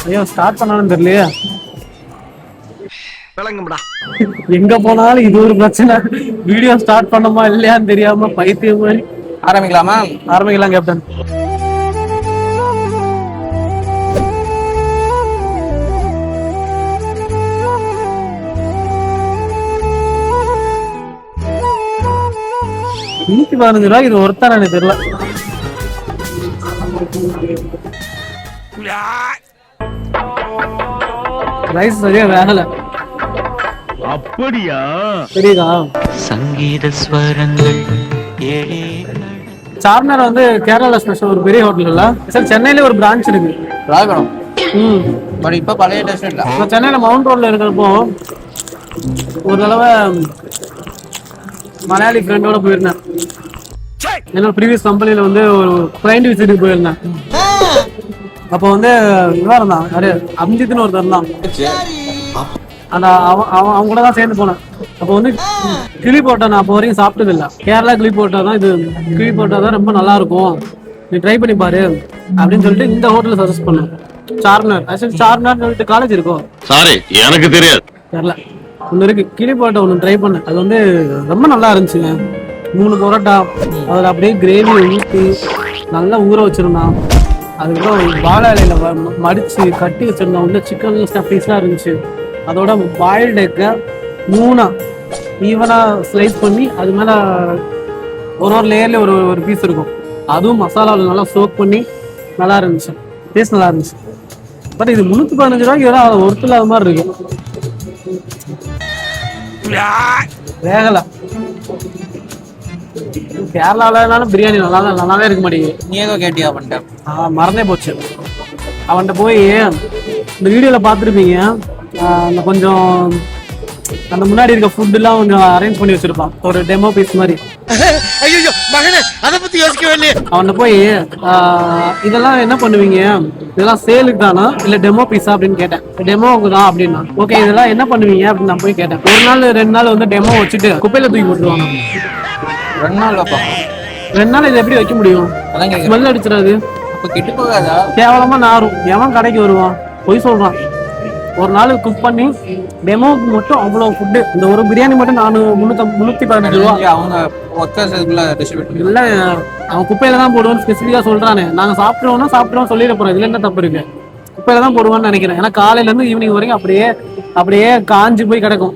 ஐயோ ஸ்டார்ட் பண்ணாலும் தெரியலையா? விளங்கும்டா. எங்க போனாலும் இது ஒரு பிரச்சனை. வீடியோ ஸ்டார்ட் பண்ணமா இல்லையான்னு தெரியாம பைத்தியம் மாதிரி. ஆரம்பிக்கலாமா? ஆரம்பிக்கலாம் கேப்டன். ₹115 இது ஒருத்தர் எனக்கு தெரியல. ரைஸ் சரியா வேகல. அப்படியா? தெரியுதா? சங்கீத ஸ்வரங்கள் சார்மினார் வந்து கேரளால ஸ்பெஷல் ஒரு பெரிய ஹோட்டல் இல்ல சார். சென்னையில ஒரு பிரான்ச் இருக்கு. ராகணும். பட் இப்ப பழைய டேஸ்ட் இல்ல. நான் சென்னையில மவுண்ட் ரோட்ல இருக்கிறப்போ ஒரு தடவை மலையாளி ஃப்ரெண்டோட போயிருந்தேன். என்னோட ப்ரீவியஸ் கம்பெனில வந்து ஒரு கிளைண்ட் விசிட்டுக்கு போயிருந்தேன். அப்போ வந்து இவன் இருந்தான், யாரு அபிஜித்னு ஒருத்தர் இருந்தான். அந்த அவங்க கூட தான் சேர்ந்து போனேன். அப்போ வந்து கிளி போட்டா நான் அப்போ வரைக்கும் சாப்பிட்டது இல்லை. கேரளா கிளி போட்டா தான் இது, கிளி போட்டா தான் ரொம்ப நல்லா இருக்கும், நீ ட்ரை பண்ணி பாரு அப்படின்னு சொல்லிட்டு இந்த ஹோட்டலில் சஜஸ்ட் பண்ணேன். சார்மினார். ஆக்சுவலி சார்மினார் சொல்லிட்டு காலேஜ் இருக்கும். சாரி எனக்கு தெரியாது. தெரியல. ஒன்று இருக்கு கிளி போட்டா, ஒன்று ட்ரை பண்ணேன். அது வந்து ரொம்ப நல்லா இருந்துச்சுங்க. 3 பரோட்டா அதில் அப்படியே கிரேவி ஊற்றி நல்லா ஊற வச்சிருந்தான். அதுக்கப்புறம் வாழை இலையில மடிச்சு கட்டி வச்சிருந்தோம். உள்ள சிக்கன் ஸ்டஃபிங்ஸ்லாம் இருந்துச்சு. அதோட பாயில்டு எக்கை 3 ஈவனா ஸ்லைஸ் பண்ணி அது மேல ஒரு லேயர்ல ஒரு பீஸ் இருக்கும். அதுவும் மசாலாவில் நல்லா சோக் பண்ணி நல்லா இருந்துச்சு. டேஸ்ட் நல்லா இருந்துச்சு. பட் இது ₹315 இதெல்லாம் ஒருத்தர் இல்லாத மாதிரி இருக்கு. வேகல. கேரளாவிலனாலும் பிரியாணி நல்லாவே இருக்க மாட்டேங்குது. நீ ஏதோ கேட்டியா பண்ணிட்ட? மறந்தே போச்சு. அவன்கிட்ட போய் இந்த வீடியோல பார்த்துருப்பீங்க, அந்த கொஞ்சம் அந்த முன்னாடி இருக்க ஃபுட் எல்லாம் கொஞ்சம் அரேஞ்ச் பண்ணி வச்சிருப்பான், ஒரு டெமோ பீஸ் மாதிரி. ஐயோ மகனே, அத பத்தி யோசிக்கவே இல்லையே. அவன்கிட்ட போய் இதெல்லாம் என்ன பண்ணுவீங்க, இதெல்லாம் சேலுக்கு தானா இல்ல டெமோ பீஸா அப்படின்னு கேட்டேன். டெமோவுக்கு தான் அப்படின்னா. ஓகே இதெல்லாம் என்ன பண்ணுவீங்க அப்படின்னு நான் போய் கேட்டேன். 1 நாள் 2 நாள் வந்து டெமோ வச்சுட்டு குப்பையில தூக்கி போட்டுருவாங்க. 2 நாள் வைப்பாங்க. 2 நாள் இதை எப்படி வைக்க முடியும்? ஸ்மெல் அடிச்சிடாது? அப்ப கெட்டு போகாதா? கேவலமா நாரும். எவன் கடைக்கு வருவான்? பொய் சொல்றான். 1 நாள் குக் பண்ணி டெமோவுக்கு மட்டும் அவ்வளவு ஃபுட்டு. இந்த ஒரு பிரியாணி மட்டும் ₹315. அவங்க இல்ல அவன் குப்பையில தான் போடுவான்னு ஸ்பெசிஃபிக்கா சொல்றானே. நாங்க சாப்பிடுறோம் சொல்லிட போறோம். இதுல என்ன தப்பு இருக்கு? குப்பையில தான் போடுவான்னு நினைக்கிறேன். ஏன்னா காலையில இருந்து ஈவினிங் வரைக்கும் அப்படியே காஞ்சு போய் கிடக்கும்.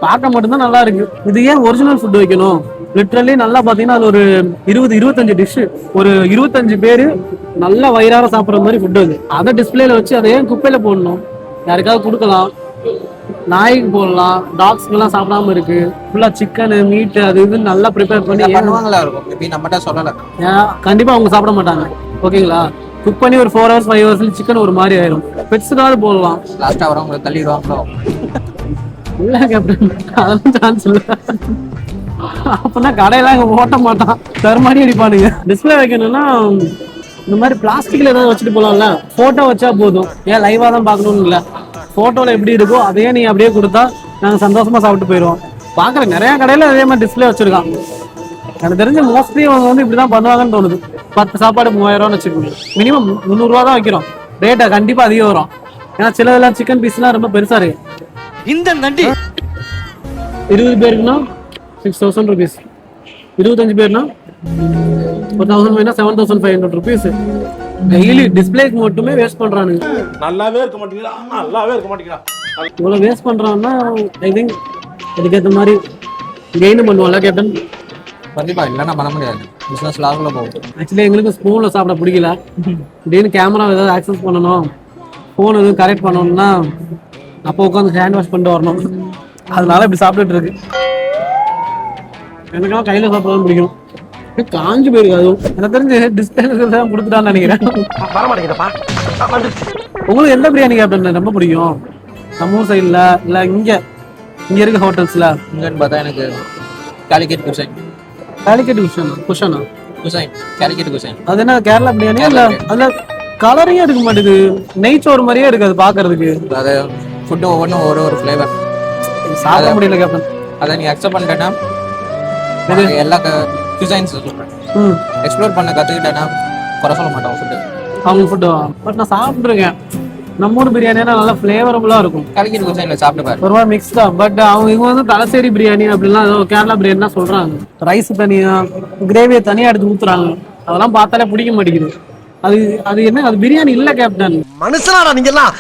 பார்க்க மட்டும்தான் நல்லா இருக்கு. இது ஏன் ஒரிஜினல் ஃபுட் வைக்கணும்? லிட்ரலி நல்லா பாத்தீங்கன்னா அது ஒரு 20-25 டிஷ், ஒரு 25 பேரு நல்லா வயிறார சாப்பிட்ற மாதிரி ஃபுட். அது அதை டிஸ்பிளேல வச்சு அதை ஏன் குப்பையில போடணும்? யாருக்காவது கொடுக்கலாம், நாய்க்கு போடலாம், டாக்ஸ்க்கு எல்லாம் சாப்பிடாம இருக்கு. ஃபுல்லா சிக்கன் மீட் அது இது நல்லா ப்ரிப்பேர் பண்ணி பண்ணுவாங்களா இருக்கும். நம்மகிட்ட சொல்லல. கண்டிப்பா அவங்க சாப்பிட மாட்டாங்க. ஓகேங்களா? குக் பண்ணி ஒரு 4 hours 5 hours சிக்கன் ஒரு மாதிரி ஆயிரும். பெட்ஸுக்காவது போடலாம். லாஸ்டா வரவங்களை தள்ளிடுவாங்களோ? இல்ல கேப்டன், அதெல்லாம் சான்ஸ் இல்ல. அப்பதான் கடையெல்லாம் இங்க ஓட்ட மாட்டான், தருமாடி அடிப்பானுங்க. டிஸ்பிளே வைக்கணும்னா இந்த மாதிரி பிளாஸ்டிக்ல ஏதாவது வச்சுட்டு போலாம்ல. போட்டோ வச்சா போதும். ஏன் லைவா தான் பாக்கணும்னு இல்ல, போட்டோல எப்படி இருக்கோ அதையே நீ அப்படியே கொடுத்தா நாங்க சந்தோஷமா சாப்பிட்டு போயிடுவோம். பாக்குற நிறைய கடையில அதே மாதிரி டிஸ்பிளே வச்சிருக்கான். எனக்கு தெரிஞ்ச மோஸ்ட்லி அவங்க வந்து இப்படிதான் பண்ணுவாங்கன்னு தோணுது. 10 சாப்பாடு ₹3000 வச்சுக்கோங்க. மினிமம் ₹300 தான் வைக்கிறோம். ரேட்டை கண்டிப்பா அதிகம் வரும். ஏன்னா சிலதெல்லாம் சிக்கன் பீஸ் எல்லாம் ரொம்ப பெருசா இருக்கு. இந்த நண்டி 20 பேருக்குன்னா ₹6000, 25 பேர்னா ₹1000 டெய்லி டிஸ்பிளேக்கு மட்டுமே வேஸ்ட் பண்றானுங்க. நல்லாவே இருக்க மாட்டேங்கிறா. இவ்வளவு வேஸ்ட் பண்றான்னா ஐ திங்க் அதுக்கேற்ற மாதிரி கெயின் பண்ணுவான்ல கேப்டன். கண்டிப்பா இல்லைன்னா பண்ண முடியாது. பிசினஸ் லாஸ்ல போகும். ஆக்சுவலி எங்களுக்கு ஸ்பூன்ல சாப்பிட பிடிக்கல. திடீர்னு கேமரா ஏதாவது ஆக்சஸ் பண்ணணும், ஃபோன் எதுவும் கரெக்ட் பண்ணணும்னா அப்போ உட்காந்து ஹேண்ட் வாஷ் பண்ணிட்டு வரணும். அதனால இப்படி சாப்பிட்டுட்டு இருக்கு. எனக்கெல்லாம் கையில சாப்பிடலாம் பிடிக்கும். காஞ்சி போயிருக்கு. அதுவும் எனக்கு தெரிஞ்சு டிஸ்பிளே தான் கொடுத்துட்டான்னு நினைக்கிறேன். உங்களுக்கு எந்த பிரியாணி கேப்டன் ரொம்ப பிடிக்கும்? நம்ம ஊர் சைட்ல இல்ல இங்க இருக்க ஹோட்டல்ஸ்ல? இங்கன்னு பார்த்தா எனக்கு காலிக்கட் குசைன். காலிக்கட் குசைன் அது என்ன கேரளா பிரியாணி இல்ல? அதுல கலரையே இருக்க மாட்டேங்குது, நெய்ச்சோறு மாதிரியே இருக்கு அது பாக்குறதுக்கு. அது ஃபுட்டு ஒவ்வொன்றும் ஒரு ஃபிளேவர் சாப்பிட முடியல கேப்டன். அதை நீ அக்செப்ட் பண்ணிட்டேன்னா எல்லா குசைன்ஸ் எக்ஸ்ப்ளோர் பண்ண கத்துக்கிட்டேன்னா குறை சொல்ல மாட்டோம். ஃபுட்டு அவங்க ஃபுட்டு. பட் நான் சாப்பிட்ருக்கேன். நம்ம ஊர் பிரியாணினா நல்லா ஃப்ளேவரபுளாக இருக்கும். கலக்கிட்டு குச்சா இல்லை சாப்பிட்டு பாரு. ஒரு மாதிரி மிக்ஸ்டா. பட் இவங்க வந்து தலசேரி பிரியாணி அப்படிலாம் ஏதோ கேரளா பிரியாணி தான் சொல்றாங்க. ரைஸ் தனியா, கிரேவியை தனியா எடுத்து ஊத்துறாங்க. அதெல்லாம் பார்த்தாலே பிடிக்க மாட்டேங்குது. அது அது என்ன, அது பிரியாணி இல்ல கேப்டன். மனுஷனாடா நீங்க எல்லாம்.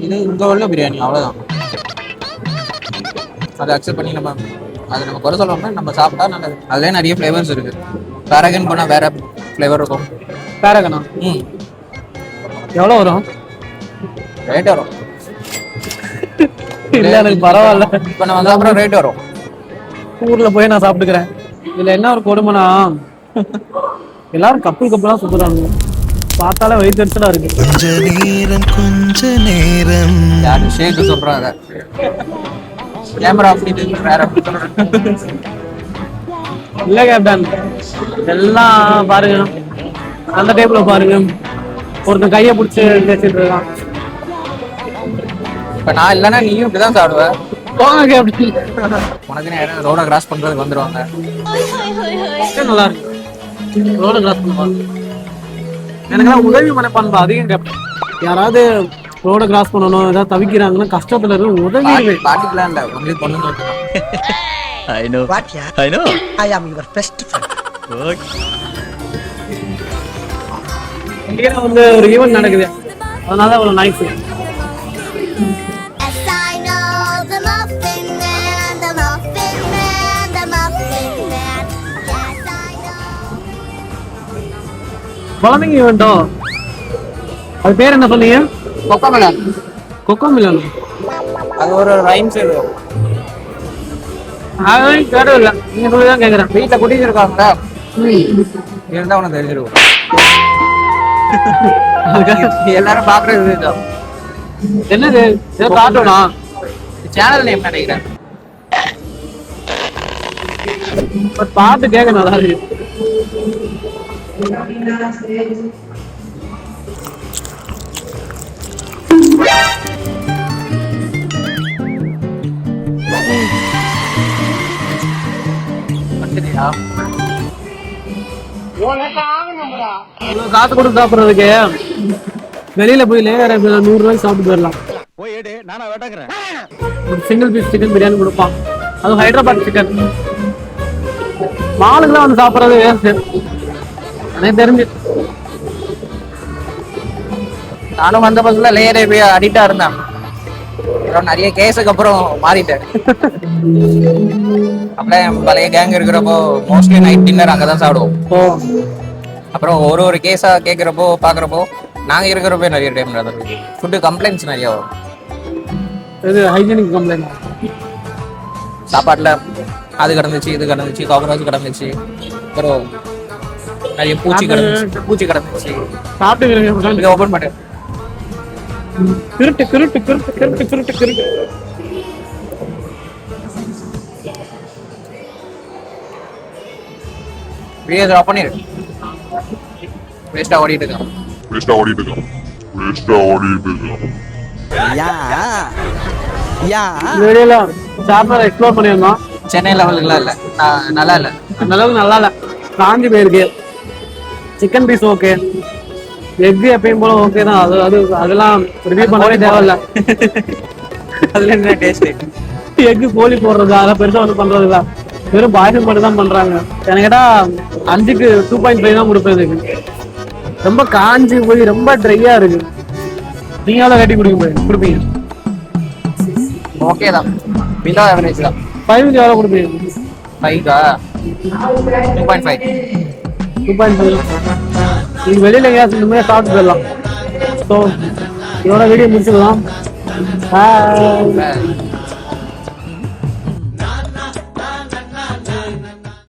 இது இங்க உள்ள பிரியாணி அவ்வளவுதான். அதை அக்செப்ட் பண்ணி நம்ம அதை நம்ம குறை சொல்லாம நம்ம சாப்பிட்டா நல்லது. அதுலயே நிறைய ஃப்ளேவர்ஸ் இருக்கு. பேரகன் போனா வேற ஃப்ளேவர் இருக்கும். பேரகனா எவ்வளோ வரும்? ரேட் வரும். இல்ல எனக்கு பரவாயில்ல. இப்ப நான் வந்த அப்புறம் ரேட் வரும். ஊர்ல போய் நான் சாப்பிட்டுக்கிறேன். இதுல என்ன ஒரு கொடுமைனா எல்லாரும் கப்பலா சுத்துறாங்க. பார்த்தாலே வயிற்றுச்சலா இருக்கு. கொஞ்ச நேரம் யாரு ஷேக் சொல்றாங்க. கேமரா அப்படி வேற அப்படி சொல்றாங்க. இல்ல கேப்டன், எல்லாம் பாருங்க அந்த டைப்ல பாருங்க. ஒருத்தன் கையை பிடிச்சி பேசிட்டு இருக்கான். இப்ப நான் இல்லைன்னா நீயும் இப்படிதான் சாப்பிடுவ. போங்க கேப்டன். உனக்கு நேரம் ரோட கிராஸ் பண்றதுக்கு வந்துருவாங்க. நல்லா இருக்கு. ரோட கிராஸ் பண்ணுவாங்க. எனக்கெல்லாம் உதவி மனப்பான்பா அதிகம் கேப்டன். யாராவது ரோட கிராஸ் பண்ணணும், ஏதாவது தவிக்கிறாங்கன்னா கஷ்டத்துல இருக்கு உதவி. பாட்டிக்கலாம் இல்ல உங்களுக்கு பொண்ணு. I know. What? I know. I am your best friend. Okay. இங்கே வந்து ஒரு ஈவென்ட் நடக்குது, அதனால ஒரு nice. Yes, I know the Muffin Man, the Muffin Man, the Muffin Man. Yes, I know. குழந்தைங்க ஈவெண்டோ, அது பேர் என்ன சொன்னீங்க? கொக்கோமிலன். கொக்கோமிலன். அது ஒரு ரைம்ஸ் இது. அதையும் கேட்டது இல்லை, நீங்க சொல்லிதான் கேட்குறேன். வீட்டில் குட்டிட்டு இருக்காங்க இருந்தா உனக்கு தெரிஞ்சிருக்கும். எல்லாரும் பாக்குறது இதுதான். என்னது ஏதோ காட்டோனா சேனல் நேம் நினைக்கிறேன். பாட்டு கேட்க நல்லா இருக்கு. காசு கொடுத்து சாப்பிடுறதுக்கு வெளியில போய் லேயர் 100 ரூபாய்க்கு சாப்பிட்டு போயிடலாம். ஒரு சிங்கிள் பீஸ் சிக்கன் பிரியாணி கொடுப்பான், அது ஹைதராபாத் சிக்கன். மாலுக்குலாம் வந்து சாப்பிட்றது வேஸ்ட் எனக்கு தெரிஞ்சு. நானும் வந்த பஸ்ல லேயரே போய் அடிக்டா இருந்தேன். அப்புறம் நிறைய கேஸுக்கு அப்புறம் மாறிட்டேன். அப்படியே பழைய கேங் இருக்கிறப்போ மோஸ்ட்லி நைட் டின்னர் அங்கதான் சாப்பிடுவோம். அப்புறம் ஒரு கேஸா கேட்கிறப்போ பாக்குறப்போ நாங்க இருக்கிறப்போ நிறைய டைம் ஃபுட்டு கம்ப்ளைண்ட்ஸ் நிறைய வரும். இது ஹைஜீனிக் கம்ப்ளைண்ட். சாப்பாட்டுல அது கிடந்துச்சு, இது கிடந்துச்சு, காக்ரோச் கிடந்துச்சு, அப்புறம் நிறைய பூச்சி கிடந்துச்சு. சாப்பிட்டு இதை ஓபன் பண்ணு. கிருட்டு கிருட்டு கிருட்டு கிருட்டு கிருட்டு கிருட்டு. வீடியோ ஆஃப் பண்ணிரு. வேஸ்டா ஓடிட்டு இருக்கான். வெளியில சாப்பிட எக்ஸ்ப்ளோர் பண்ணியிருந்தோம். சென்னை லெவலுக்குலாம் இல்லை, நல்லா இல்லை. அந்த அளவுக்கு நல்லா இல்லை, காஞ்சி போயிருக்கு. சிக்கன் பீஸ் ஓகே, எக் எப்பயும் போல ஓகே தான். அதெல்லாம் ரிவ்யூ பண்ணவே தேவையில்ல. அதுல என்ன டேஸ்ட்? எக் கோழி போடுறது அதெல்லாம் பெருசா வந்து பண்றது இல்ல, வெறும் பாய்சன் மட்டும் தான் பண்றாங்க. எனக்கு கேட்டா 5க்கு 2.5 தான் கொடுப்பதுக்கு. ரொம்ப காஞ்சி போய் ரொம்ப ட்ரையா இருக்கு. நீங்க எவ்வளவு கட்டி கொடுப்பீங்க? ஓகே தான், பிலோ ஆவரேஜ் தான். 5க்கு எவ்வளவு கொடுப்பீங்க? 5கா? 2.5. 2.5. நீங்க வெளியில எங்கேயாச்சும் இந்த மாதிரி சாப்பிட்டு போயிடலாம். ஸோ இதோட வீடியோ முடிச்சுக்கலாம்.